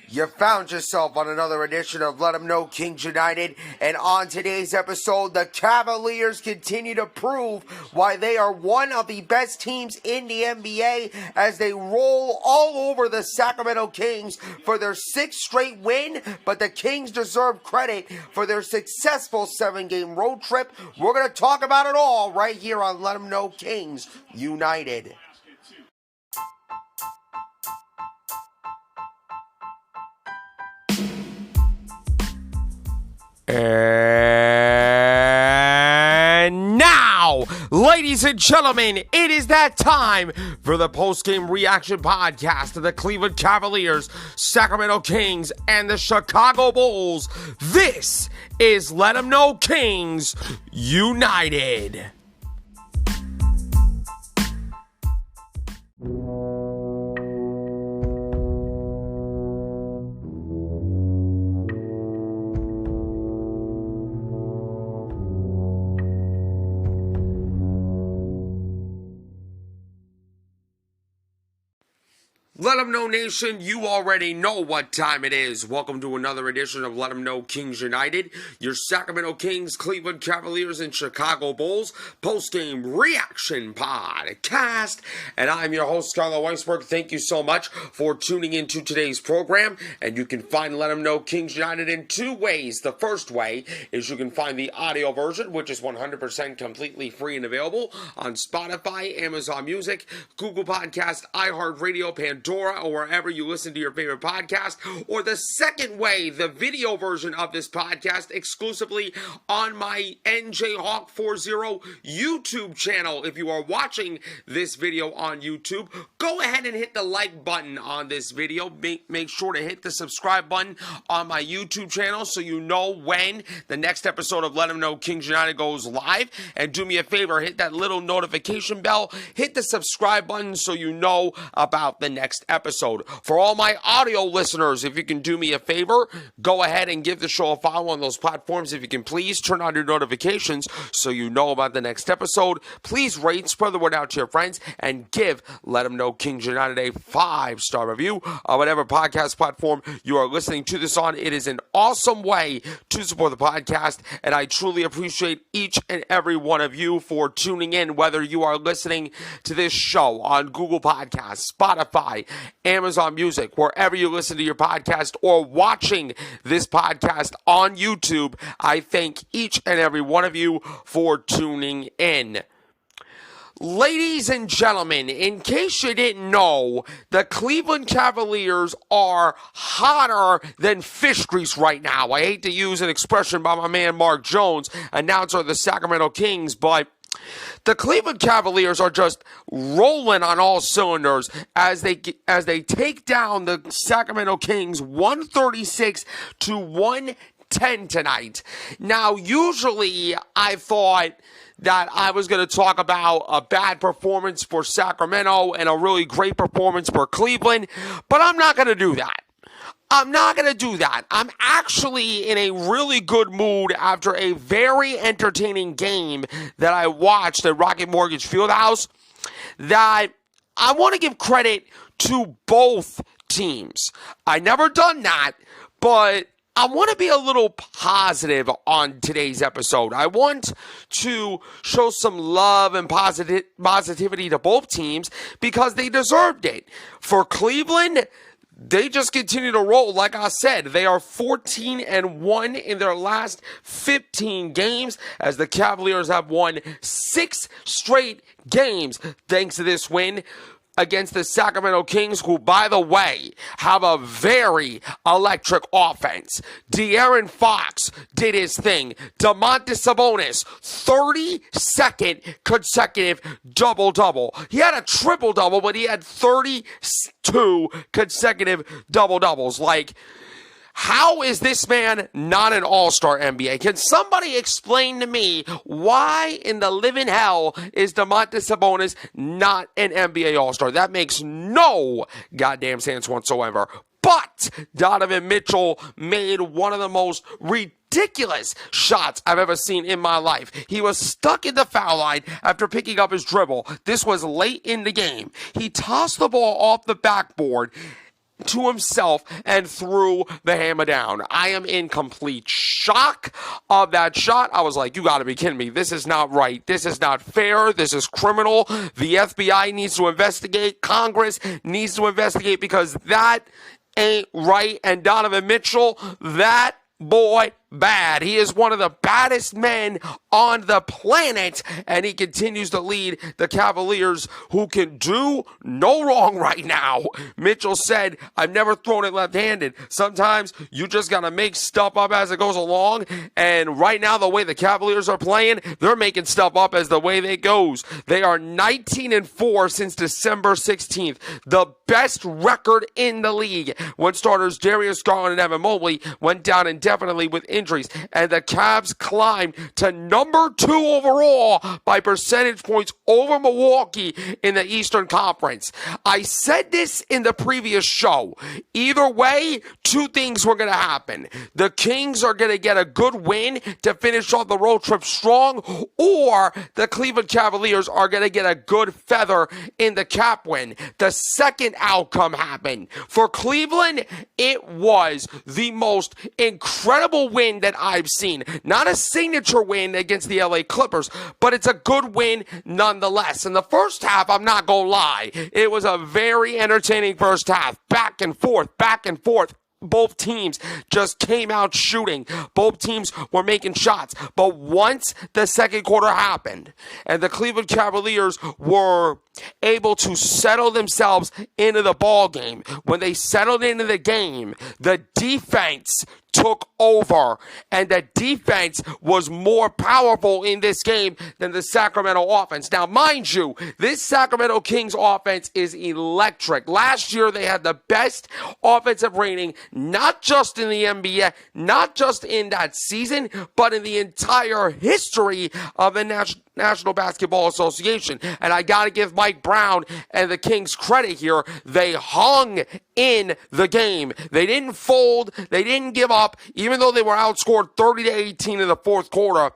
You found yourself on another edition of Let 'Em Know Kings United, and on today's episode, the Cavaliers continue to prove why they are one of the best teams in the NBA as they roll all over the Sacramento Kings for their sixth straight win, but the Kings deserve credit for their successful 7-game road trip. We're going to talk about it all right here on Let 'Em Know Kings United. And now, ladies and gentlemen, it is that time for the post-game reaction podcast of the Cleveland Cavaliers, Sacramento Kings, and the Chicago Bulls. This is Let 'Em Know Kings United. Let 'em know, Nation, you already know what time it is. Welcome to another edition of Let 'em Know Kings United, your Sacramento Kings, Cleveland Cavaliers, and Chicago Bulls post-game reaction podcast. And I'm your host, Carlo Weisberg. Thank you so much for tuning into today's program. And you can find Let 'em Know Kings United in two ways. The first way is you can find the audio version, which is 100% completely free and available on Spotify, Amazon Music, Google Podcast, iHeartRadio, Pandora, or wherever you listen to your favorite podcast. Or the second way, the video version of this podcast exclusively on my NJHawk40 YouTube channel. If you are watching this video on YouTube, go ahead and hit the like button on this video. Make sure to hit the subscribe button on my YouTube channel so you know when the next episode of Let 'Em Know Kings United goes live. And do me a favor, hit that little notification bell, hit the subscribe button so you know about the next episode. For all my audio listeners, if you can do me a favor, go ahead and give the show a follow on those platforms. If you can please turn on your notifications so you know about the next episode. Please rate, spread the word out to your friends, and give Let 'Em Know Kings United a 5-star review on whatever podcast platform you are listening to this on. It is an awesome way to support the podcast, and I truly appreciate each and every one of you for tuning in, whether you are listening to this show on Google Podcasts, Spotify, Amazon Music, wherever you listen to your podcast, or watching this podcast on YouTube. I thank each and every one of you for tuning in. Ladies and gentlemen, in case you didn't know, the Cleveland Cavaliers are hotter than fish grease right now. I hate to use an expression by my man Mark Jones, announcer of the Sacramento Kings, but the Cleveland Cavaliers are just rolling on all cylinders as they take down the Sacramento Kings 136-110 tonight. Now, usually I thought that I was going to talk about a bad performance for Sacramento and a really great performance for Cleveland, but I'm not going to do that. I'm actually in a really good mood after a very entertaining game that I watched at Rocket Mortgage Fieldhouse, that I want to give credit to both teams. I never done that, but I want to be a little positive on today's episode. I want to show some love and positivity to both teams because they deserved it. For Cleveland, they just continue to roll. Like I said, they are 14-1 in their last 15 games as the Cavaliers have won 6 straight games thanks to this win against the Sacramento Kings, who, by the way, have a very electric offense. De'Aaron Fox did his thing. Domantas Sabonis, 32nd consecutive double-double. He had a triple-double, but he had 32 consecutive double-doubles. Like, how is this man not an all-star NBA? Can somebody explain to me why in the living hell is Domantas Sabonis not an NBA all-star? That makes no goddamn sense whatsoever. But Donovan Mitchell made one of the most ridiculous shots I've ever seen in my life. He was stuck in the foul line after picking up his dribble. This was late in the game. He tossed the ball off the backboard to himself and threw the hammer down. I am in complete shock of that shot. I was like, you gotta be kidding me. This is not right. This is not fair. This is criminal. The FBI needs to investigate. Congress needs to investigate because that ain't right. And Donovan Mitchell, that boy bad. He is one of the baddest men on the planet, and he continues to lead the Cavaliers, who can do no wrong right now. Mitchell said, I've never thrown it left-handed. Sometimes you just got to make stuff up as it goes along, and right now the way the Cavaliers are playing, they're making stuff up as the way it goes. They are 19-4 since December 16th, the best record in the league when starters Darius Garland and Evan Mobley went down indefinitely with injuries, and the Cavs climbed to number 2 overall by percentage points over Milwaukee in the Eastern Conference. I said this in the previous show. Either way, two things were going to happen. The Kings are going to get a good win to finish off the road trip strong, or the Cleveland Cavaliers are going to get a good feather in the cap win. The second outcome happened. For Cleveland, it was the most incredible win that I've seen. Not a signature win against the LA Clippers, but it's a good win nonetheless. In the first half, I'm not gonna lie, it was a very entertaining first half. Back and forth, back and forth. Both teams just came out shooting. Both teams were making shots. But once the second quarter happened and the Cleveland Cavaliers were able to settle themselves into the ball game, when they settled into the game, the defense took over, and the defense was more powerful in this game than the Sacramento offense. Now, mind you, this Sacramento Kings offense is electric. Last year, they had the best offensive rating, not just in the NBA, not just in that season, but in the entire history of the National Basketball Association. And I got to give Mike Brown and the Kings credit here. They hung in the game. They didn't fold. They didn't give up. Even though they were outscored 30-18 in the fourth quarter,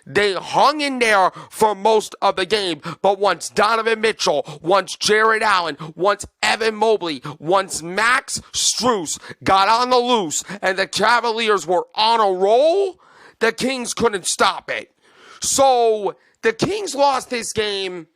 they hung in there for most of the game. But once Donovan Mitchell, once Jared Allen, once Evan Mobley, once Max Strus got on the loose and the Cavaliers were on a roll, the Kings couldn't stop it. So the Kings lost this game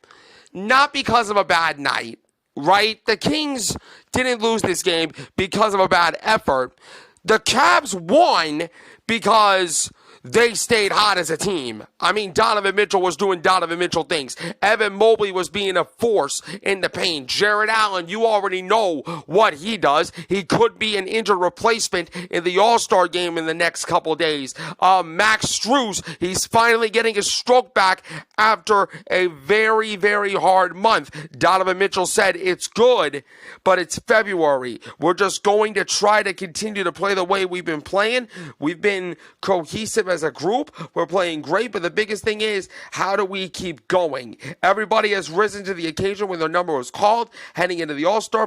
not because of a bad night, right? The Kings didn't lose this game because of a bad effort. The Cavs won because they stayed hot as a team. I mean, Donovan Mitchell was doing Donovan Mitchell things. Evan Mobley was being a force in the paint. Jared Allen, you already know what he does. He could be an injured replacement in the All-Star game in the next couple days. Max Strus, he's finally getting his stroke back after a very, very hard month. Donovan Mitchell said, it's good, but it's February. We're just going to try to continue to play the way we've been playing. We've been cohesive as a group. We're playing great, but the biggest thing is, how do we keep going? Everybody has risen to the occasion when their number was called, heading into the All-Star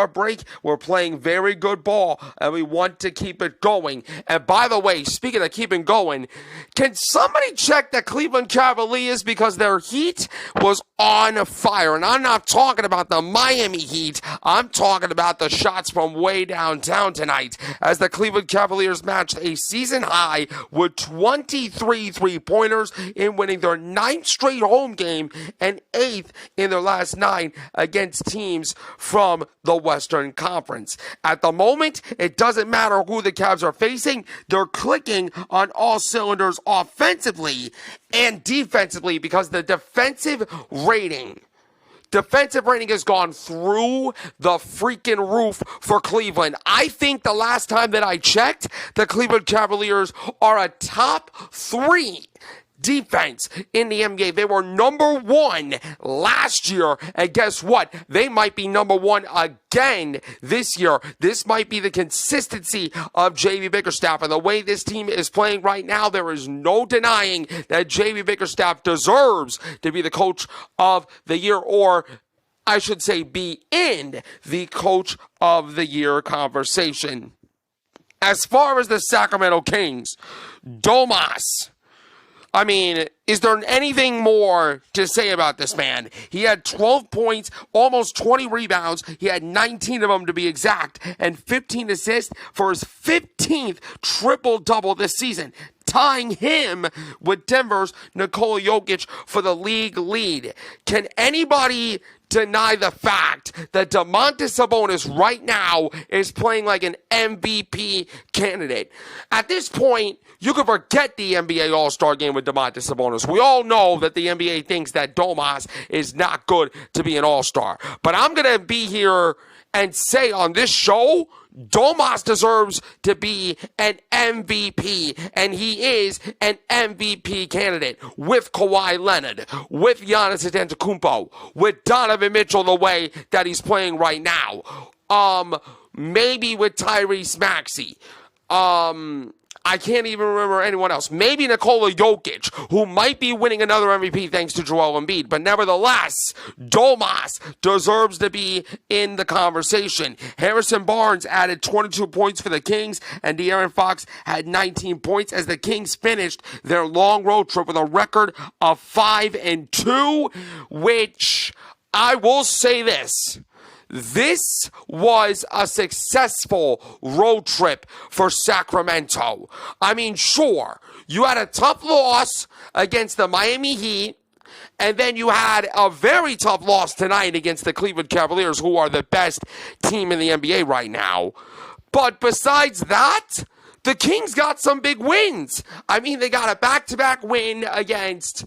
break. We're playing very good ball, and we want to keep it going. And by the way, speaking of keeping going, can somebody check the Cleveland Cavaliers, because their heat was on fire? And I'm not talking about the Miami Heat. I'm talking about the shots from way downtown tonight, as the Cleveland Cavaliers matched a season high with 23 three-pointers in winning their 9th straight home game and 8th in their last 9 against teams from the Western Conference. At the moment, it doesn't matter who the Cavs are facing. They're clicking on all cylinders offensively and defensively, because the defensive rating has gone through the freaking roof for Cleveland. I think the last time that I checked, the Cleveland Cavaliers are a top 3 defense in the NBA. They were number 1 last year, and guess what? They might be number 1 again this year. This might be the consistency of J.B. Bickerstaff, and the way this team is playing right now, there is no denying that J.B. Bickerstaff deserves to be the coach of the year, or I should say be in the coach of the year conversation. As far as the Sacramento Kings, Domas, I mean, is there anything more to say about this man? He had 12 points, almost 20 rebounds. He had 19 of them to be exact, and 15 assists for his 15th triple-double this season, tying him with Denver's Nikola Jokic for the league lead. Can anybody deny the fact that Domantas Sabonis right now is playing like an MVP candidate? At this point, you can forget the NBA All-Star game with Domantas Sabonis. We all know that the NBA thinks that Domas is not good to be an All-Star. But I'm going to be here and say on this show, Domas deserves to be an MVP, and he is an MVP candidate with Kawhi Leonard, with Giannis Antetokounmpo, with Donovan Mitchell the way that he's playing right now. Maybe with Tyrese Maxey. I can't even remember anyone else. Maybe Nikola Jokic, who might be winning another MVP thanks to Joel Embiid. But nevertheless, Domas deserves to be in the conversation. Harrison Barnes added 22 points for the Kings, and De'Aaron Fox had 19 points as the Kings finished their long road trip with a record of 5-2, which I will say this. This was a successful road trip for Sacramento. I mean, sure, you had a tough loss against the Miami Heat, and then you had a very tough loss tonight against the Cleveland Cavaliers, who are the best team in the NBA right now. But besides that, the Kings got some big wins. I mean, they got a back-to-back win against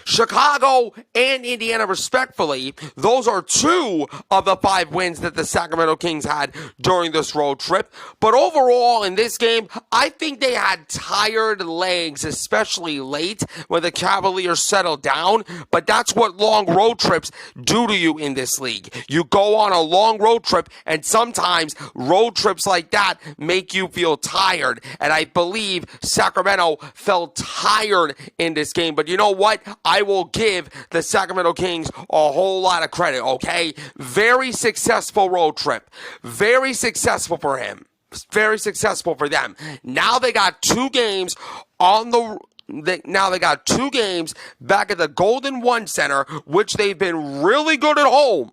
Chicago and Indiana, respectfully. Those are 2 of the 5 wins that the Sacramento Kings had during this road trip. But overall, in this game, I think they had tired legs, especially late when the Cavaliers settled down. But that's what long road trips do to you in this league. You go on a long road trip, and sometimes road trips like that make you feel tired. And I believe Sacramento felt tired in this game. But you know what? I will give the Sacramento Kings a whole lot of credit, okay? Very successful road trip. Very successful for him. Very successful for them. Now they got 2 games now they got 2 games back at the Golden One Center, which they've been really good at home.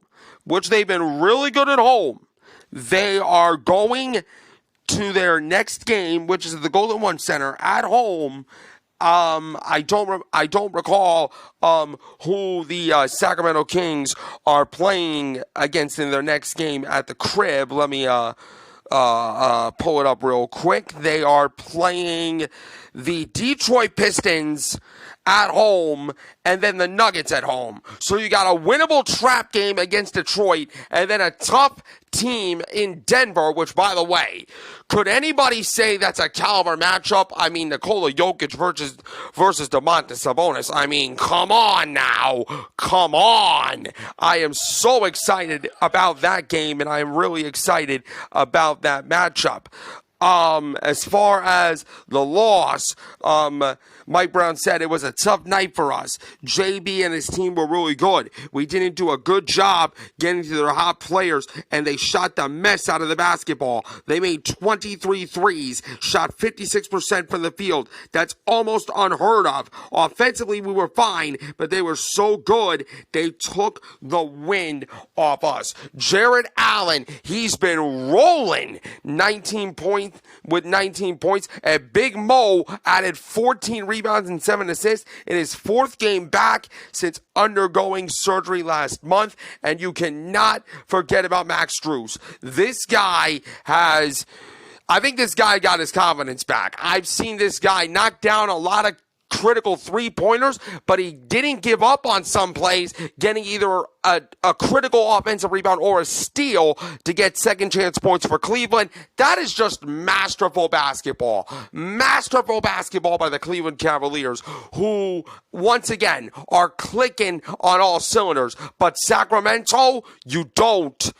They are going to their next game, which is at the Golden One Center at home. I don't recall who the Sacramento Kings are playing against in their next game at the crib. Let me pull it up real quick. They are playing the Detroit Pistons at home, and then the Nuggets at home. So you got a winnable trap game against Detroit, and then a tough team in Denver, which, by the way, could anybody say that's a caliber matchup? I mean, Nikola Jokic versus Domantas Sabonis. I mean, come on now. Come on. I am so excited about that game, and I am really excited about that matchup. As far as the loss, Mike Brown said it was a tough night for us. JB and his team were really good. We didn't do a good job getting to their hot players, and they shot the mess out of the basketball. They made 23 threes, shot 56% from the field. That's almost unheard of. Offensively, we were fine, but they were so good, they took the wind off us. Jared Allen, he's been rolling 19 points. And Big Mo added 14 rebounds and 7 assists in his 4th game back since undergoing surgery last month. And you cannot forget about Max Strus. I think this guy got his confidence back. I've seen this guy knock down a lot of critical 3-pointers, but he didn't give up on some plays, getting either a critical offensive rebound or a steal to get second chance points for Cleveland. That is just masterful basketball. Masterful basketball by the Cleveland Cavaliers, who, once again, are clicking on all cylinders. But Sacramento, you don't,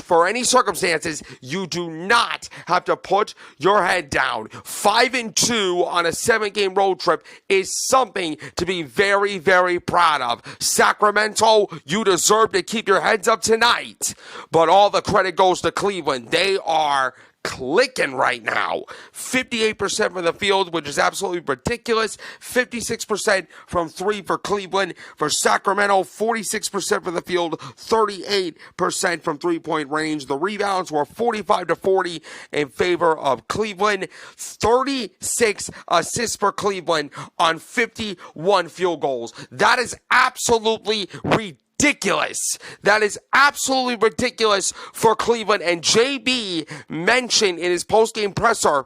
for any circumstances, you do not have to put your head down. 5-2 on a 7-game road trip is something to be very, very proud of. Sacramento, you deserve to keep your heads up tonight. But all the credit goes to Cleveland. They are clicking right now. 58% from the field, which is absolutely ridiculous. 56% from three for Cleveland. For Sacramento, 46% from the field, 38% from three-point range. The rebounds were 45-40 in favor of Cleveland. 36 assists for Cleveland on 51 field goals. That is absolutely ridiculous. That is absolutely ridiculous for Cleveland. And JB mentioned in his post-game presser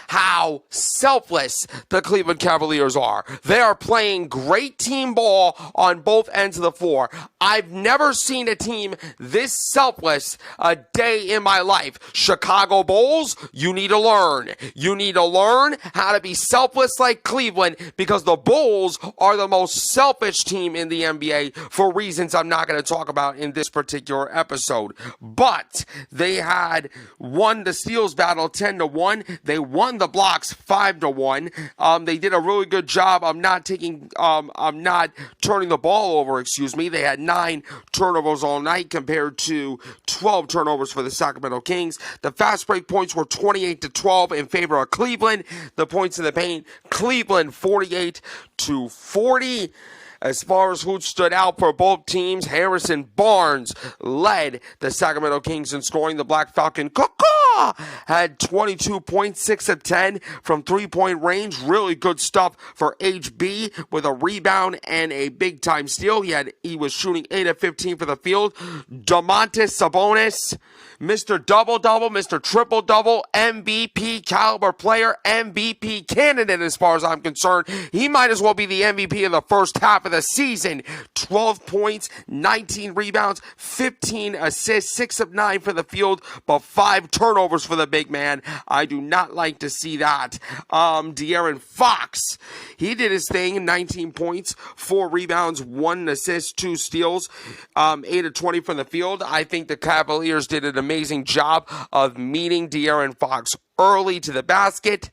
how selfless the Cleveland Cavaliers are. They are playing great team ball on both ends of the floor. I've never seen a team this selfless a day in my life. Chicago Bulls, you need to learn. You need to learn how to be selfless like Cleveland, because the Bulls are the most selfish team in the NBA for reasons I'm not going to talk about in this particular episode. But they had won the steals battle 10-1. They won the blocks 5-1. They did a really good job. I'm not turning the ball over, They had 9 turnovers all night compared to 12 turnovers for the Sacramento Kings. The fast break points were 28-12 in favor of Cleveland. The points in the paint, Cleveland 48-40. As far as who stood out for both teams, Harrison Barnes led the Sacramento Kings in scoring. The Black Falcon had 22 points, 6 of 10 from three-point range. Really good stuff for HB with a rebound and a big-time steal. He was shooting 8 of 15 for the field. Domantas Sabonis, Mr. Double-Double, Mr. Triple-Double, MVP caliber player, MVP candidate as far as I'm concerned. He might as well be the MVP of the first half of the season. 12 points, 19 rebounds, 15 assists, 6 of 9 for the field, but 5 turnovers for the big man. I do not like to see that. De'Aaron Fox, he did his thing, 19 points, 4 rebounds, 1 assist, 2 steals, 8 of 20 from the field. I think the Cavaliers did an amazing job of meeting De'Aaron Fox early to the basket.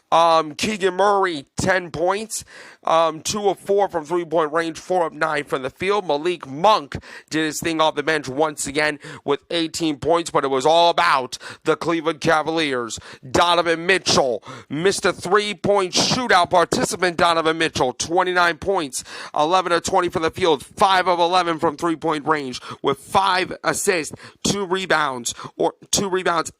Keegan Murray, 10 points, 2 of 4 from three-point range, 4 of 9 from the field. Malik Monk did his thing off the bench once again with 18 points, but it was all about the Cleveland Cavaliers. Donovan Mitchell, Mr. Three-Point Shootout participant Donovan Mitchell, 29 points, 11 of 20 from the field, 5 of 11 from three-point range with 5 assists, 2 rebounds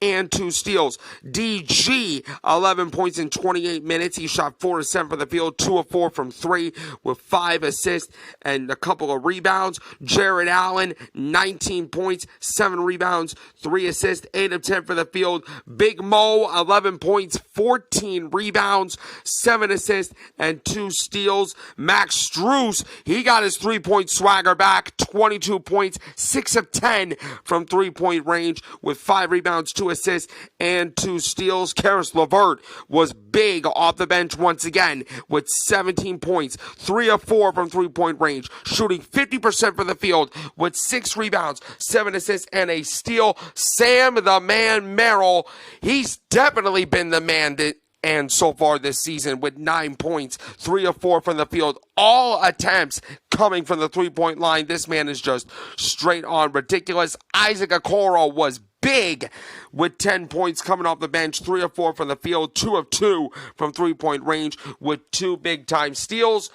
and 2 steals. DG, 11 points in 28 minutes. He shot 4 of 7 from the field, 2 of 4 from 3 with 5 assists and a couple of rebounds. Jared Allen, 19 points, 7 rebounds, 3 assists, 8 of 10 for the field. Big Mo, 11 points, 14 rebounds, 7 assists, and 2 steals. Max Strus, he got his three-point swagger back, 22 points, 6 of 10 from three-point range with 5 rebounds, 2 assists, and 2 steals. Karis LeVert was big off the bench once again with 17 points, 3 of 4 from three-point range, shooting 50% from the field with 6 rebounds, 7 assists, and a steal. Sam the Man Merrill, he's definitely been the man and so far this season with 9 points, 3 of 4 from the field, all attempts coming from the three-point line. This man is just straight on ridiculous. Isaac Okoro was big with 10 points coming off the bench, 3 of 4 from the field, 2 of 2 from three-point range with 2 big-time steals.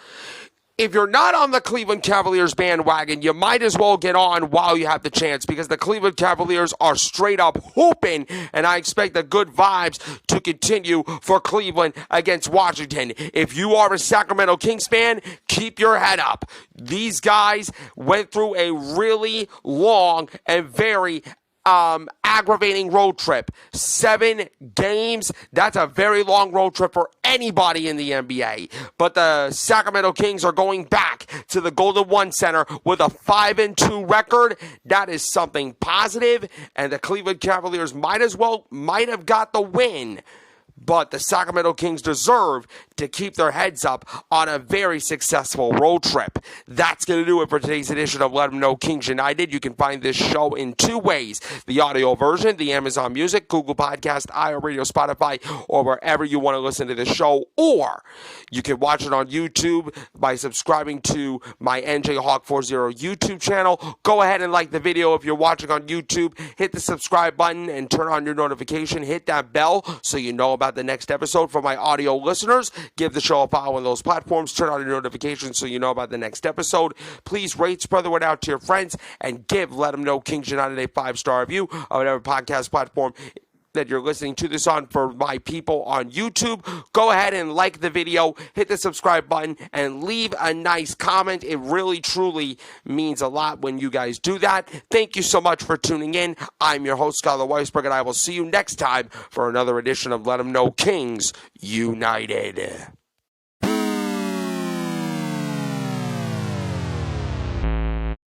If you're not on the Cleveland Cavaliers bandwagon, you might as well get on while you have the chance, because the Cleveland Cavaliers are straight up hooping, and I expect the good vibes to continue for Cleveland against Washington. If you are a Sacramento Kings fan, keep your head up. These guys went through a really long and very aggravating road trip. 7 games, that's a very long road trip for anybody in the NBA. But the Sacramento Kings are going back to the Golden One Center with a 5-2 record. That is something positive, and the Cleveland Cavaliers might have got the win, but the Sacramento Kings deserve to keep their heads up on a very successful road trip. That's going to do it for today's edition of Let 'em Know Kings United. You can find this show in two ways: the audio version, the Amazon Music, Google Podcast, iHeartRadio, Spotify, or wherever you want to listen to the show, or you can watch it on YouTube by subscribing to my NJ Hawk 40 YouTube channel. Go ahead and like the video if you're watching on YouTube. Hit the subscribe button and turn on your notification. Hit that bell so you know about the next episode. For my audio listeners, give the show a follow on those platforms. Turn on your notifications so you know about the next episode. Please rate, spread the word out to your friends, and give Let 'em Know Kings United a 5-star review on whatever podcast platform that you're listening to this on. For my people on YouTube, go ahead and like the video, hit the subscribe button, and leave a nice comment. It really, truly means a lot when you guys do that. Thank you so much for tuning in. I'm your host, Skylar Weisberg, and I will see you next time for another edition of Let 'em Know Kings United.